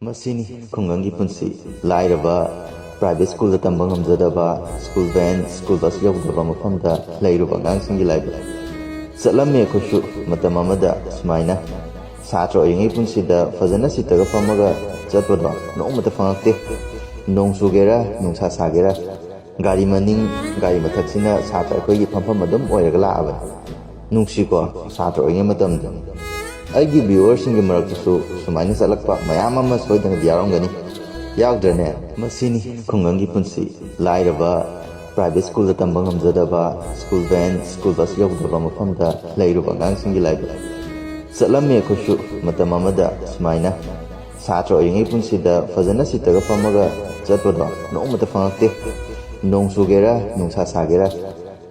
ꯃꯁꯤꯅꯤ ꯈꯨꯡꯒꯪꯒꯤ ꯄꯨꯟꯁꯤ ꯂꯥꯏꯔꯕ ꯄ꯭ꯔꯥꯏꯚꯦꯠ ꯁ꯭ꯀꯨꯜꯗ ꯇꯝꯕ ꯉꯝꯖꯗꯕ ꯁ꯭ꯀꯨꯜ ꯚꯦꯟ ꯁ꯭ꯀꯨꯜ ꯕꯁ ꯌꯧꯗꯕ ꯃꯐꯝꯗ ꯂꯩꯔꯨꯕ ꯑꯉꯥꯡꯁꯤꯡꯒꯤ ꯂꯥꯏꯕꯛ ꯆꯠꯂꯝꯃꯤ ꯑꯩꯈꯣꯏꯁꯨ ꯃꯇꯝ ꯑꯃꯗ ꯁꯨꯃꯥꯏꯅ ꯁꯥꯇ꯭ꯔ ꯑꯣꯏꯔꯤꯉꯩ ꯄꯨꯟꯁꯤꯗ ꯐꯖꯅ ꯁꯤꯠꯇꯒ ꯐꯝꯃꯒ ꯆꯠꯄꯗꯣ ꯅꯣꯡꯃꯇ ꯐꯪꯉꯛꯇꯦ꯫ ꯅꯣꯡ ꯆꯨꯒꯦꯔꯥ ꯅꯨꯡꯁꯥ ꯁꯥꯒꯦꯔꯥ ꯒꯥꯔꯤ ꯃꯅꯤꯡ ꯒꯥꯔꯤ ꯃꯊꯛꯁꯤꯅ ꯁꯥꯇ꯭ꯔ ꯑꯩꯈꯣꯏꯒꯤ ꯐꯝꯐꯝ ꯑꯗꯨꯝ ꯑꯣꯏꯔꯒ ꯂꯥꯛꯑꯕꯅꯤ꯫ ꯅꯨꯡꯁꯤꯀꯣ ꯁꯥꯇ꯭ꯔ ꯑꯣꯏꯔꯤꯉꯩ ꯃꯇꯝꯗ ꯑꯩꯒꯤ ꯚꯤꯌꯨꯋꯔꯁꯤꯡꯒꯤ ꯃꯔꯛꯇꯁꯨ ꯁꯨꯃꯥꯏꯅ ꯆꯠꯂꯛꯄ ꯃꯌꯥꯝ ꯑꯃ ꯁꯣꯏꯗꯅꯗꯤ ꯌꯥꯎꯔꯝꯒꯅꯤ, ꯌꯥꯎꯗ꯭ꯔꯅꯦ? ꯃꯁꯤꯅꯤ ꯈꯨꯡꯒꯪꯒꯤ ꯄꯨꯟꯁꯤ ꯂꯥꯏꯔꯕ ꯄ꯭ꯔꯥꯏꯚꯦꯠ ꯁ꯭ꯀꯨꯜꯗ ꯇꯝꯕ ꯉꯝꯖꯗꯕ ꯁ꯭ꯀꯨꯜ ꯚꯦꯟ ꯁ꯭ꯀꯨꯜ ꯕꯁ ꯌꯧꯗꯕ ꯃꯐꯝꯗ ꯂꯩꯔꯨꯕ ꯑꯉꯥꯡꯁꯤꯡꯒꯤ ꯂꯥꯏꯕꯛ ꯆꯠꯂꯝꯃꯤ ꯑꯩꯈꯣꯏꯁꯨ ꯃꯇꯝ ꯑꯃꯗ ꯁꯨꯃꯥꯏꯅ ꯁꯥꯇ꯭ꯔ ꯑꯣꯏꯔꯤꯉꯩ ꯄꯨꯟꯁꯤꯗ ꯐꯖꯅ ꯁꯤꯠꯇꯒ ꯐꯝꯃꯒ ꯆꯠꯄꯗꯣ ꯅꯣꯡꯃꯇ ꯐꯪꯉꯛꯇꯦ꯫ ꯅꯣꯡ ꯆꯨꯒꯦꯔꯥ ꯅꯨꯡꯁꯥ ꯁꯥꯒꯦꯔꯥ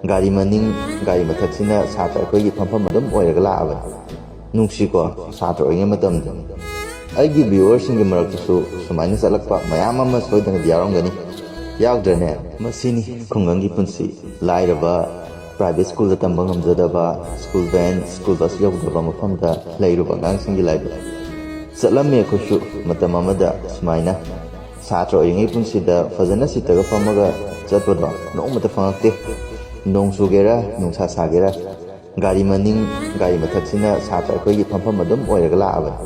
ꯒꯥꯔꯤ ꯃꯅꯤꯡ ꯒꯥꯔꯤ ꯃꯊꯛꯁꯤꯅ ꯁꯥꯇ꯭ꯔ ꯑꯩꯈꯣꯏꯒꯤ ꯐꯝꯐꯝ ꯑꯗꯨꯝ ꯑꯣꯏꯔꯒ ꯂꯥꯛꯑꯕꯅꯤ꯫ ꯅꯨꯡꯁꯤꯀꯣ ꯁꯥꯇ꯭ꯔ ꯑꯣꯏꯔꯤꯉꯩ ꯃꯇꯝꯗ ꯑꯩꯒꯤ ꯚꯤꯌꯨꯋꯔꯁꯤꯡꯒꯤ ꯃꯔꯛꯇꯁꯨ ꯁꯨꯃꯥꯏꯅ ꯆꯠꯂꯛꯄ ꯃꯌꯥꯝ ꯑꯃ ꯁꯣꯏꯗꯅꯗꯤ ꯌꯥꯎꯔꯝꯒꯅꯤ, ꯌꯥꯎꯗ꯭ꯔꯅꯦ? ꯃꯁꯤꯅꯤ ꯈꯨꯡꯒꯪꯒꯤ ꯄꯨꯟꯁꯤ ꯂꯥꯏꯔꯕ ꯄ꯭ꯔꯥꯏꯚꯦꯠ ꯁ꯭ꯀꯨꯜꯗ ꯇꯝꯕ ꯉꯝꯖꯗꯕ ꯁ꯭ꯀꯨꯜ ꯚꯦꯟ ꯁ꯭ꯀꯨꯜ ꯕꯁ ꯌꯧꯗꯕ ꯃꯐꯝꯗ ꯂꯩꯔꯨꯕ ꯑꯉꯥꯡꯁꯤꯡꯒꯤ ꯂꯥꯏꯕꯛ ꯆꯠꯂꯝꯃꯤ ꯑꯩꯈꯣꯏꯁꯨ ꯃꯇꯝ ꯑꯃꯗ ꯁꯨꯃꯥꯏꯅ ꯁꯥꯇ꯭ꯔ ꯑꯣꯏꯔꯤꯉꯩ ꯄꯨꯟꯁꯤꯗ ꯐꯖꯅ ꯁꯤꯠꯇꯒ ꯐꯝꯃꯒ ꯆꯠꯄꯗꯣ ꯅꯣꯡꯃꯇ ꯐꯪꯉꯛꯇꯦ꯫ ꯅꯣꯡ ꯆꯨꯒꯦꯔꯥ ꯅꯨꯡꯁా ꯁꯥꯒꯦꯔꯥ ꯒꯥꯔꯤ ꯃꯅꯤꯡ ꯒꯥꯔꯤ ꯃꯊꯛꯁꯤꯅ ꯁꯥꯇ꯭ꯔ ꯑꯩꯈꯣꯏꯒꯤ ꯐꯝꯐꯝ ꯑꯗꯨꯝ ꯑꯣꯏꯔꯒ ꯂꯥꯛꯑꯕꯅꯤ꯫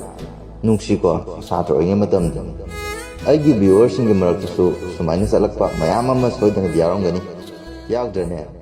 ꯅꯨꯡꯁꯤꯀꯣ ꯁꯥꯇ꯭ర ꯑꯣꯏꯔꯤꯉꯩ ꯃꯇꯝꯗ ꯑꯩꯒꯤ ꯚꯤꯌꯨꯋꯔꯁꯤꯡꯒꯤ ꯃꯔꯛꯇꯁꯨ ꯁꯨꯃꯥꯏꯅ ꯆꯠꯂꯛꯄ ꯃꯌꯥꯝ ꯑꯃ ꯁꯣꯏꯗꯅꯗꯤ ꯌꯥꯎꯔꯝꯒꯅꯤ, ꯌꯥꯎꯗ꯭ꯔꯅꯦ?